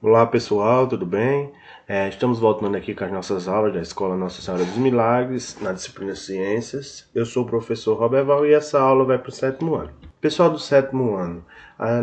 Olá pessoal, tudo bem? Estamos voltando aqui com as nossas aulas da Escola Nossa Senhora dos Milagres, na disciplina Ciências. Eu sou o professor Roberval e essa aula vai para o 7º ano. Pessoal do 7º ano,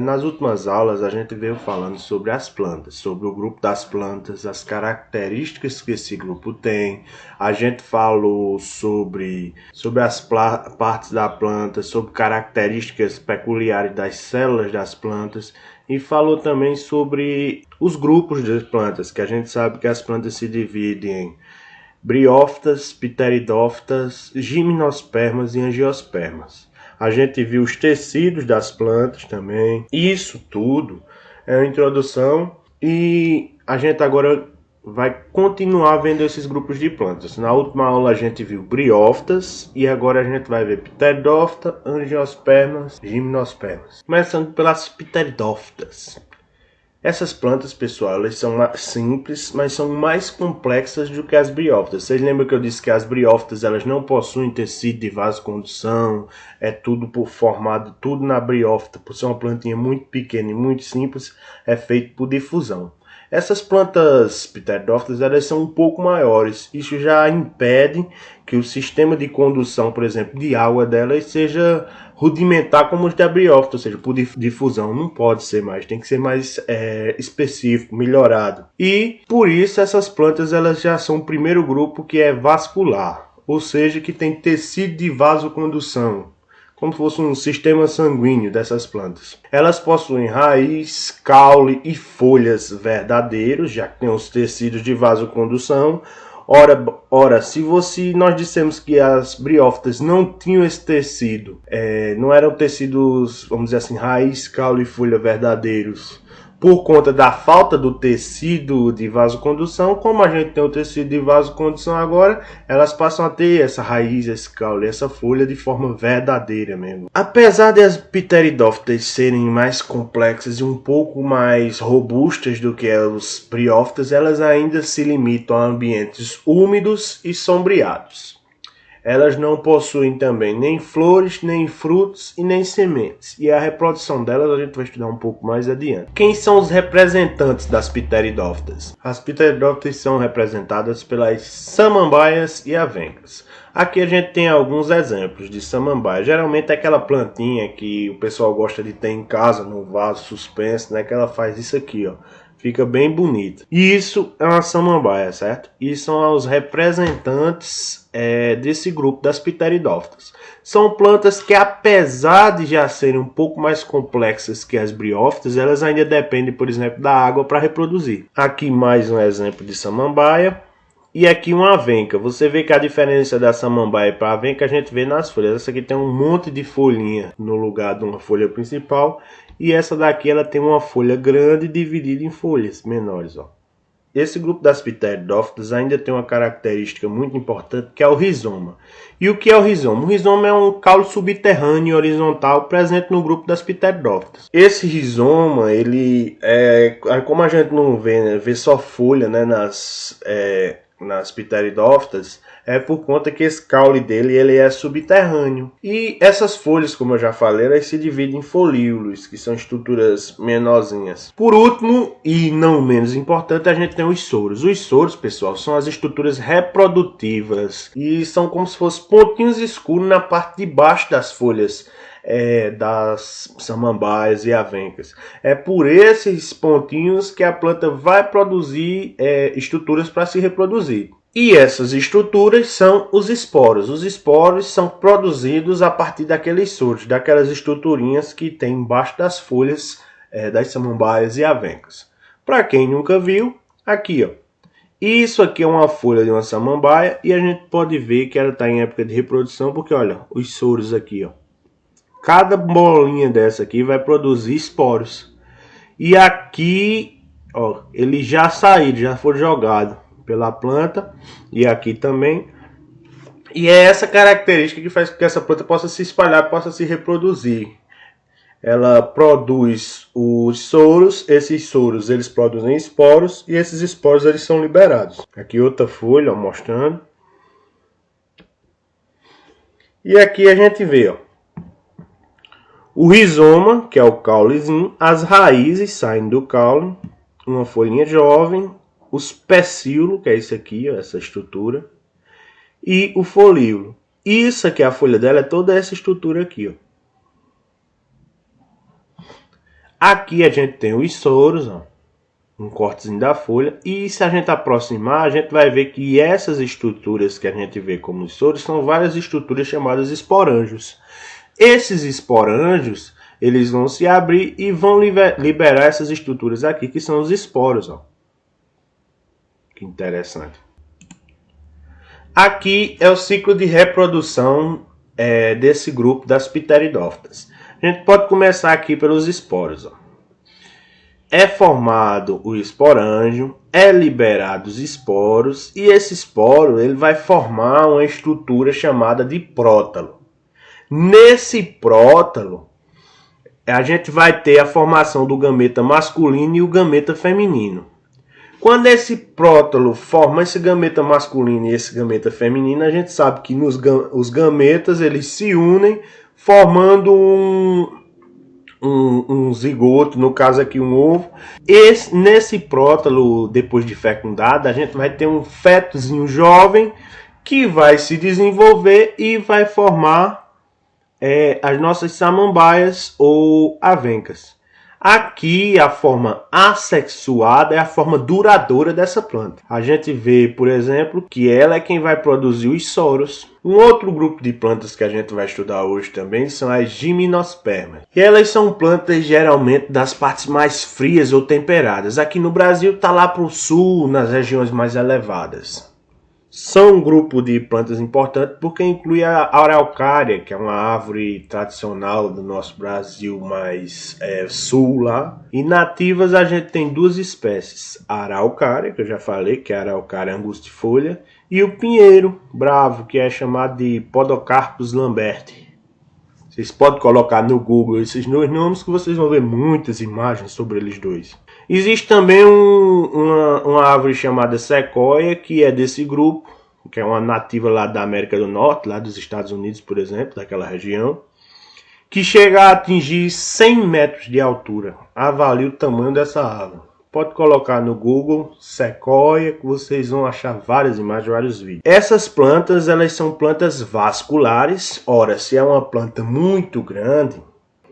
nas últimas aulas a gente veio falando sobre as plantas, sobre o grupo das plantas, as características que esse grupo tem. A gente falou sobre as partes da planta, sobre características peculiares das células das plantas. E falou também sobre os grupos de plantas, que a gente sabe que as plantas se dividem em briófitas, pteridófitas, gimnospermas e angiospermas. A gente viu os tecidos das plantas também. Isso tudo é uma introdução e a gente agora vai continuar vendo esses grupos de plantas. Na última aula a gente viu briófitas e agora a gente vai ver pteridófita, angiospermas, gimnospermas. Começando pelas pteridófitas. Essas plantas, pessoal, elas são simples, mas são mais complexas do que as briófitas. Vocês lembram que eu disse que as briófitas elas não possuem tecido de vasocondução, é tudo formado, tudo na briófita, por ser uma plantinha muito pequena e muito simples, é feito por difusão. Essas plantas pteridófitas elas são um pouco maiores. Isso já impede que o sistema de condução, por exemplo, de água delas seja rudimentar como os da briófita, ou seja, por difusão. Não pode ser mais, tem que ser mais específico, melhorado. E por isso essas plantas elas já são o primeiro grupo que é vascular, ou seja, que tem tecido de vasocondução, como se fosse um sistema sanguíneo dessas plantas. Elas possuem raiz, caule e folhas verdadeiros, já que tem os tecidos de vasocondução. Ora, se nós dissemos que as briófitas não tinham esse tecido, não eram tecidos, vamos dizer assim, raiz, caule e folha verdadeiros, por conta da falta do tecido de vasocondução, como a gente tem o tecido de vasocondução agora, elas passam a ter essa raiz, esse caule, essa folha de forma verdadeira mesmo. Apesar de as pteridófitas serem mais complexas e um pouco mais robustas do que os briófitas, elas ainda se limitam a ambientes úmidos e sombreados. Elas não possuem também nem flores, nem frutos e nem sementes. E a reprodução delas a gente vai estudar um pouco mais adiante. Quem são os representantes das pteridófitas? As pteridófitas são representadas pelas samambaias e avencas. Aqui a gente tem alguns exemplos de samambaia. Geralmente é aquela plantinha que o pessoal gosta de ter em casa, no vaso suspenso, né? Que ela faz isso aqui, ó. Fica bem bonito. E isso é uma samambaia, certo? E são os representantes desse grupo das pteridófitas. São plantas que, apesar de já serem um pouco mais complexas que as briófitas, elas ainda dependem, por exemplo, da água para reproduzir. Aqui mais um exemplo de samambaia. E aqui uma avenca. Você vê que a diferença da samambaia para a avenca a gente vê nas folhas. Essa aqui tem um monte de folhinha no lugar de uma folha principal. E essa daqui ela tem uma folha grande dividida em folhas menores. Ó. Esse grupo das pteridófitas ainda tem uma característica muito importante que é o rizoma. E o que é o rizoma? O rizoma é um caule subterrâneo horizontal presente no grupo das pteridófitas. Esse rizoma, ele como a gente não vê, né, vê só folha, né, nas pteridófitas, é por conta que esse caule dele ele é subterrâneo. E essas folhas, como eu já falei, elas se dividem em folíolos, que são estruturas menorzinhas. Por último, e não menos importante, a gente tem os soros. Os soros, pessoal, são as estruturas reprodutivas e são como se fossem pontinhos escuros na parte de baixo das folhas das samambaias e avencas. É por esses pontinhos que a planta vai produzir estruturas para se reproduzir. E essas estruturas são os esporos. Os esporos são produzidos a partir daqueles soros, daquelas estruturinhas que tem embaixo das folhas das samambaias e avencas. Para quem nunca viu, aqui ó. Isso aqui é uma folha de uma samambaia e a gente pode ver que ela está em época de reprodução porque olha, os soros aqui ó. Cada bolinha dessa aqui vai produzir esporos. E aqui, ó, eles já saíram, já foram jogados pela planta. E aqui também. E é essa característica que faz com que essa planta possa se espalhar, possa se reproduzir. Ela produz os soros, esses soros eles produzem esporos e esses esporos eles são liberados. Aqui outra folha, ó, mostrando. E aqui a gente vê, ó. O rizoma, que é o caulezinho, as raízes saem do caule, uma folhinha jovem, os pecíolos, que é isso aqui, ó, essa estrutura, e o folíolo. Isso aqui, a folha dela, é toda essa estrutura aqui, ó. Aqui a gente tem os soros, ó, um cortezinho da folha, e se a gente aproximar, a gente vai ver que essas estruturas que a gente vê como os soros são várias estruturas chamadas esporângios. Esses esporângios, eles vão se abrir e vão liberar essas estruturas aqui, que são os esporos, ó. Que interessante. Aqui é o ciclo de reprodução desse grupo das pteridófitas. A gente pode começar aqui pelos esporos, ó. É formado o esporângio, é liberado os esporos, e esse esporo ele vai formar uma estrutura chamada de prótalo. Nesse prótalo, a gente vai ter a formação do gameta masculino e o gameta feminino. Quando esse prótalo forma esse gameta masculino e esse gameta feminino, a gente sabe que os gametas eles se unem formando um zigoto, no caso aqui um ovo. Nesse prótalo, depois de fecundado, a gente vai ter um fetozinho jovem que vai se desenvolver e vai formar as nossas samambaias ou avencas. Aqui a forma assexuada é a forma duradoura dessa planta. A gente vê, por exemplo, que ela é quem vai produzir os soros. Um outro grupo de plantas que a gente vai estudar hoje também são as gimnospermas. E elas são plantas geralmente das partes mais frias ou temperadas. Aqui no Brasil está lá para o sul, nas regiões mais elevadas. São um grupo de plantas importante porque inclui a araucária, que é uma árvore tradicional do nosso Brasil mais sul lá. E nativas a gente tem duas espécies, a araucária, que eu já falei, que é a araucária angustifolha, e o pinheiro bravo, que é chamado de Podocarpus lamberti. Vocês podem colocar no Google esses dois nomes que vocês vão ver muitas imagens sobre eles dois. Existe também uma árvore chamada sequoia, que é desse grupo, que é uma nativa lá da América do Norte, lá dos Estados Unidos, por exemplo, daquela região, que chega a atingir 100 metros de altura. Avalie o tamanho dessa árvore. Pode colocar no Google sequoia, que vocês vão achar várias imagens, vários vídeos. Essas plantas, elas são plantas vasculares. Ora, se é uma planta muito grande,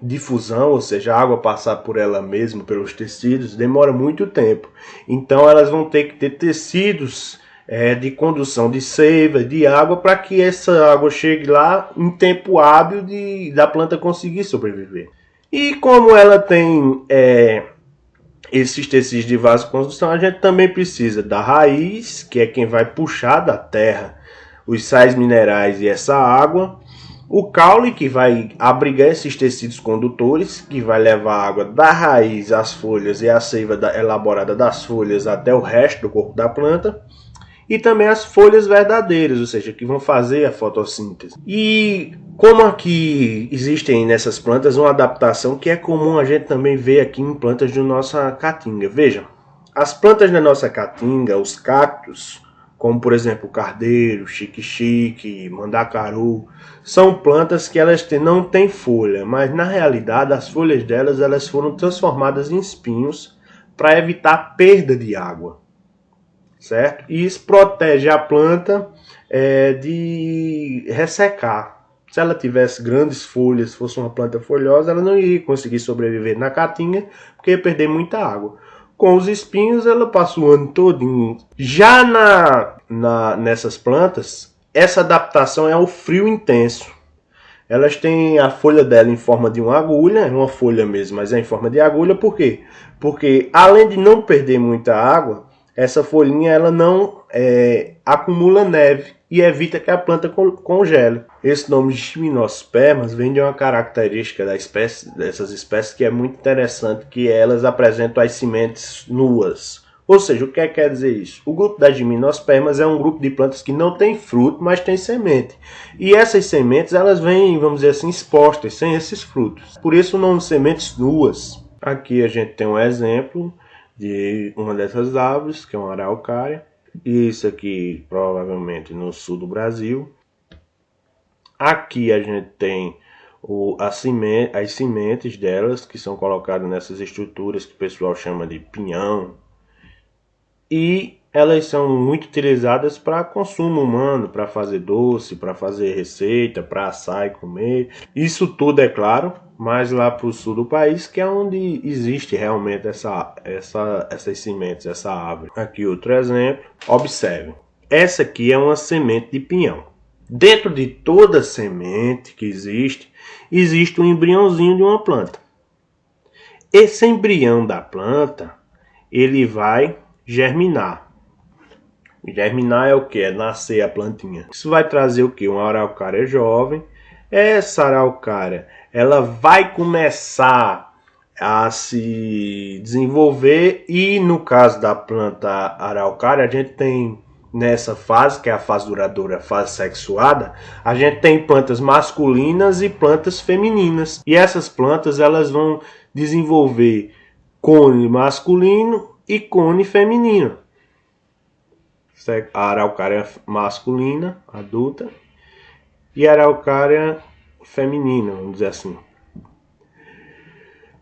difusão, ou seja, a água passar por ela mesma, pelos tecidos, demora muito tempo. Então elas vão ter que ter tecidos de condução de seiva, de água, para que essa água chegue lá em tempo hábil da planta conseguir sobreviver. E como ela tem esses tecidos de vasocondução, a gente também precisa da raiz, que é quem vai puxar da terra os sais minerais e essa água. O caule, que vai abrigar esses tecidos condutores, que vai levar a água da raiz às folhas e a seiva elaborada das folhas até o resto do corpo da planta. E também as folhas verdadeiras, ou seja, que vão fazer a fotossíntese. E como aqui existem nessas plantas uma adaptação que é comum a gente também ver aqui em plantas da nossa caatinga. Veja, as plantas da nossa caatinga, os cactos, como por exemplo o cardeiro, xique-xique, mandacaru, são plantas que elas não têm folha, mas na realidade as folhas delas elas foram transformadas em espinhos para evitar a perda de água, certo? E isso protege a planta de ressecar. Se ela tivesse grandes folhas, fosse uma planta folhosa, ela não iria conseguir sobreviver na caatinga, porque ia perder muita água. Com os espinhos, ela passa o ano todo. Já nessas plantas, essa adaptação é o frio intenso. Elas têm a folha dela em forma de uma agulha, é uma folha mesmo, mas é em forma de agulha. Por quê? Porque além de não perder muita água, essa folhinha ela não acumula neve e evita que a planta congele. Esse nome de gimnospermas vem de uma característica dessas espécies que é muito interessante, que elas apresentam as sementes nuas. Ou seja, o que quer dizer isso? O grupo das gimnospermas é um grupo de plantas que não tem fruto, mas tem semente. E essas sementes elas vêm, vamos dizer assim, expostas, sem esses frutos. Por isso o nome de sementes nuas. Aqui a gente tem um exemplo de uma dessas árvores, que é uma araucária. E isso aqui provavelmente no sul do Brasil. Aqui a gente tem as sementes delas, que são colocadas nessas estruturas que o pessoal chama de pinhão e elas são muito utilizadas para consumo humano, para fazer doce, para fazer receita, para assar e comer. Isso tudo é claro, mas lá para o sul do país, que é onde existe realmente essas sementes, essa árvore. Aqui outro exemplo, observe. Essa aqui é uma semente de pinhão. Dentro de toda semente que existe um embriãozinho de uma planta. Esse embrião da planta, ele vai germinar. Germinar é o que? É nascer a plantinha. Isso vai trazer o que? Uma araucária jovem. Essa araucária, ela vai começar a se desenvolver e no caso da planta araucária, a gente tem nessa fase, que é a fase duradoura, a fase sexuada, a gente tem plantas masculinas e plantas femininas. E essas plantas, elas vão desenvolver cone masculino e cone feminino. A araucária masculina, adulta, e a araucária feminina, vamos dizer assim.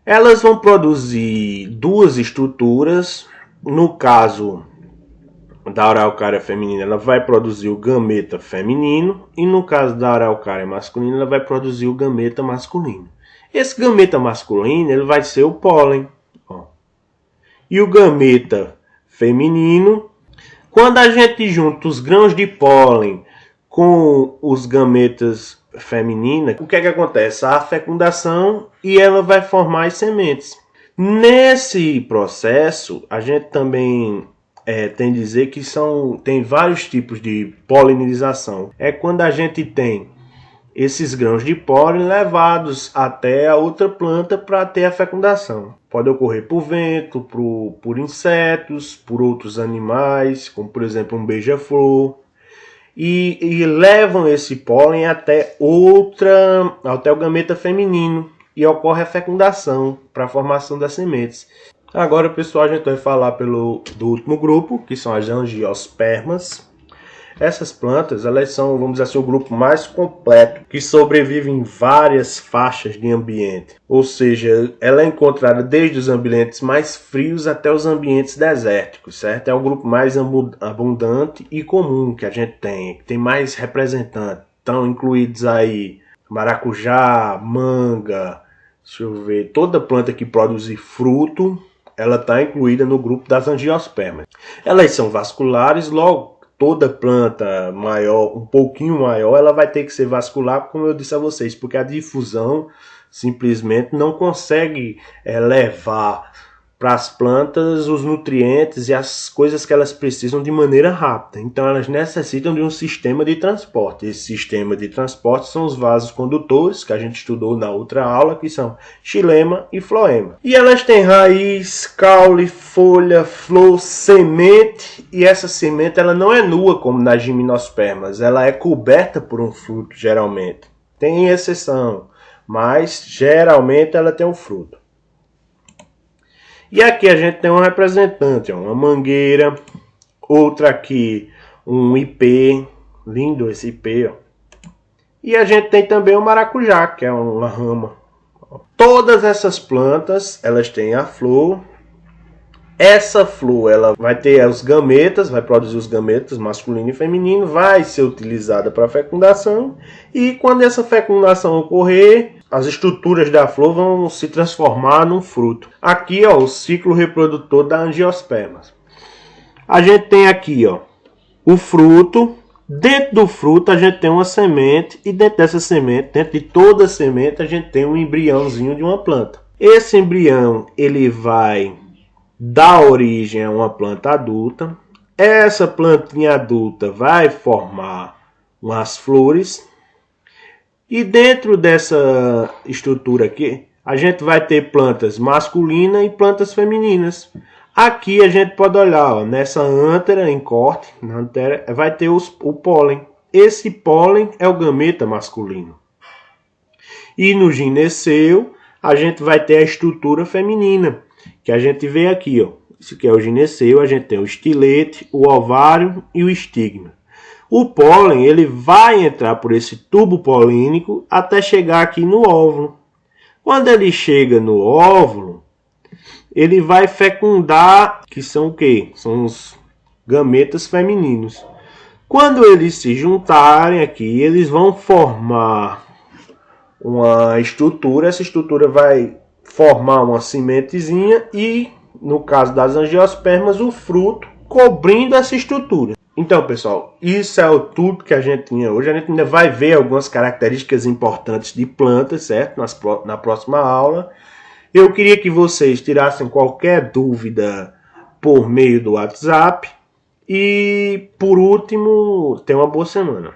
Elas vão produzir duas estruturas. No caso da araucária feminina, ela vai produzir o gameta feminino, e no caso da araucária masculina, ela vai produzir o gameta masculino. Esse gameta masculino, ele vai ser o pólen. E o gameta feminino, quando a gente junta os grãos de pólen com os gametas femininas, o que é que acontece? Há a fecundação e ela vai formar as sementes. Nesse processo, a gente também tem que dizer que tem vários tipos de polinização. É quando a gente tem esses grãos de pólen levados até a outra planta para ter a fecundação. Pode ocorrer por vento, por insetos, por outros animais, como por exemplo um beija-flor. E levam esse pólen até o gameta feminino. E ocorre a fecundação para a formação das sementes. Agora, pessoal, a gente vai falar do último grupo, que são as angiospermas. Essas plantas, elas são, vamos dizer assim, o grupo mais completo, que sobrevive em várias faixas de ambiente. Ou seja, ela é encontrada desde os ambientes mais frios até os ambientes desérticos, certo? É o grupo mais abundante e comum que a gente tem, que tem mais representantes. Estão incluídos aí maracujá, manga, deixa eu ver, toda planta que produz fruto, ela está incluída no grupo das angiospermas. Elas são vasculares, logo, toda planta maior, um pouquinho maior, ela vai ter que ser vascular, como eu disse a vocês, porque a difusão simplesmente não consegue levar para as plantas os nutrientes e as coisas que elas precisam de maneira rápida. Então elas necessitam de um sistema de transporte. Esse sistema de transporte são os vasos condutores, que a gente estudou na outra aula, que são xilema e floema. E elas têm raiz, caule, folha, flor, semente, e essa semente ela não é nua como nas gimnospermas, ela é coberta por um fruto geralmente. Tem exceção, mas geralmente ela tem um fruto. E aqui a gente tem um representante, uma mangueira, outra aqui um ipê, lindo esse ipê, ó. E a gente tem também o maracujá, que é uma rama. Todas essas plantas, elas têm a flor. Essa flor, ela vai ter os gametas, vai produzir os gametas masculino e feminino, vai ser utilizada para fecundação. E quando essa fecundação ocorrer, as estruturas da flor vão se transformar num fruto. Aqui, ó, o ciclo reprodutor da angiosperma. A gente tem aqui, ó, o fruto. Dentro do fruto a gente tem uma semente e dentro dessa semente, dentro de toda a semente, a gente tem um embriãozinho de uma planta. Esse embrião, ele vai dar origem a uma planta adulta. Essa plantinha adulta vai formar umas flores. E dentro dessa estrutura aqui, a gente vai ter plantas masculinas e plantas femininas. Aqui a gente pode olhar, ó, nessa ântera em corte, na ântera, vai ter o pólen. Esse pólen é o gameta masculino. E no gineceu, a gente vai ter a estrutura feminina, que a gente vê aqui, ó. Isso aqui é o gineceu, a gente tem o estilete, o ovário e o estigma. O pólen, ele vai entrar por esse tubo polínico até chegar aqui no óvulo. Quando ele chega no óvulo, ele vai fecundar, que são o quê? São gametas femininos. Quando eles se juntarem aqui, eles vão formar uma estrutura. Essa estrutura vai formar uma sementezinha e, no caso das angiospermas, o fruto cobrindo essa estrutura. Então, pessoal, isso é o tudo que a gente tinha hoje. A gente ainda vai ver algumas características importantes de plantas, certo? Na próxima aula. Eu queria que vocês tirassem qualquer dúvida por meio do WhatsApp. E, por último, tenha uma boa semana.